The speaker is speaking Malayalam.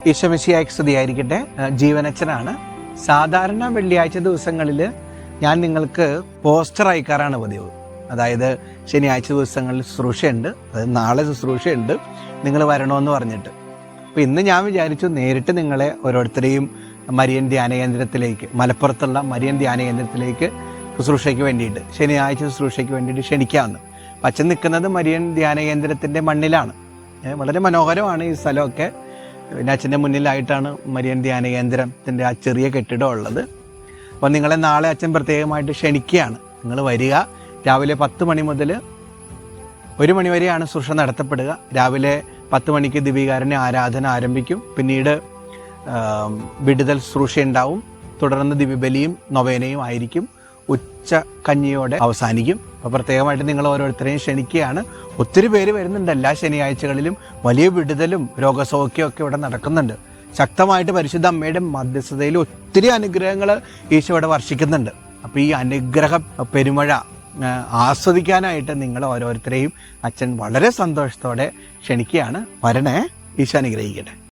ഈശോമിശിഹായ്ക്ക് സ്തുതിയായിരിക്കട്ടെ. ജീവനച്ചനാണ്. സാധാരണ വെള്ളിയാഴ്ച ദിവസങ്ങളിൽ ഞാൻ നിങ്ങൾക്ക് പോസ്റ്റർ അയക്കാറാണ് പതിവ്. അതായത് ശനിയാഴ്ച ദിവസങ്ങളിൽ ശുശ്രൂഷയുണ്ട്, അതായത് നാളെ ശുശ്രൂഷയുണ്ട്, നിങ്ങൾ വരണമെന്ന് പറഞ്ഞിട്ട്. അപ്പോൾ ഇന്ന് ഞാൻ വിചാരിച്ചു നേരിട്ട് നിങ്ങളെ ഓരോരുത്തരെയും മരിയൻ ധ്യാന കേന്ദ്രത്തിലേക്ക്, മലപ്പുറത്തുള്ള മരിയൻ ധ്യാന കേന്ദ്രത്തിലേക്ക് ശുശ്രൂഷയ്ക്ക് വേണ്ടിയിട്ട്, ശനിയാഴ്ച ശുശ്രൂഷയ്ക്ക് വേണ്ടിയിട്ട് ക്ഷണിക്കാമെന്ന്. അച്ഛൻ നിൽക്കുന്നത് മരിയൻ ധ്യാന കേന്ദ്രത്തിൻ്റെ മണ്ണിലാണ്. വളരെ മനോഹരമാണ് ഈ സ്ഥലമൊക്കെ. പിന്നെ അച്ഛൻ്റെ മുന്നിലായിട്ടാണ് മരിയൻ ധ്യാന കേന്ദ്രത്തിൻ്റെ ആ ചെറിയ കെട്ടിടം ഉള്ളത്. അപ്പോൾ നിങ്ങളെ നാളെ അച്ഛൻ പ്രത്യേകമായിട്ട് ക്ഷണിക്കുകയാണ്. നിങ്ങൾ വരിക. രാവിലെ 10 മണി മുതൽ 1 മണി വരെയാണ് ശുശ്രൂഷ നടത്തപ്പെടുക. രാവിലെ 10 മണിക്ക് ദിവികാരുണ്യ ആരാധന ആരംഭിക്കും. പിന്നീട് വിടുതൽ ശുശ്രൂഷ ഉണ്ടാവും. തുടർന്ന് ദിവ്യബലിയും നൊവേനയും ആയിരിക്കും. ഉച്ച കഞ്ഞിയോടെ അവസാനിക്കും. അപ്പോൾ പ്രത്യേകമായിട്ട് നിങ്ങൾ ഓരോരുത്തരെയും ക്ഷണിക്കുകയാണ്. ഒത്തിരി പേര് വരുന്നുണ്ട്. എല്ലാ ശനിയാഴ്ചകളിലും വലിയ വിടുതലും രോഗസൗഖ്യവും ഒക്കെ ഇവിടെ നടക്കുന്നുണ്ട്. ശക്തമായിട്ട് പരിശുദ്ധ അമ്മയുടെ മധ്യസ്ഥതയിൽ ഒത്തിരി അനുഗ്രഹങ്ങൾ ഈശോ ഇവിടെ വർഷിക്കുന്നുണ്ട്. അപ്പോൾ ഈ അനുഗ്രഹ പെരുമഴ ആസ്വദിക്കാനായിട്ട് നിങ്ങൾ ഓരോരുത്തരെയും അച്ഛൻ വളരെ സന്തോഷത്തോടെ ക്ഷണിക്കുകയാണ്. വരണേ. ഈശോ അനുഗ്രഹിക്കട്ടെ.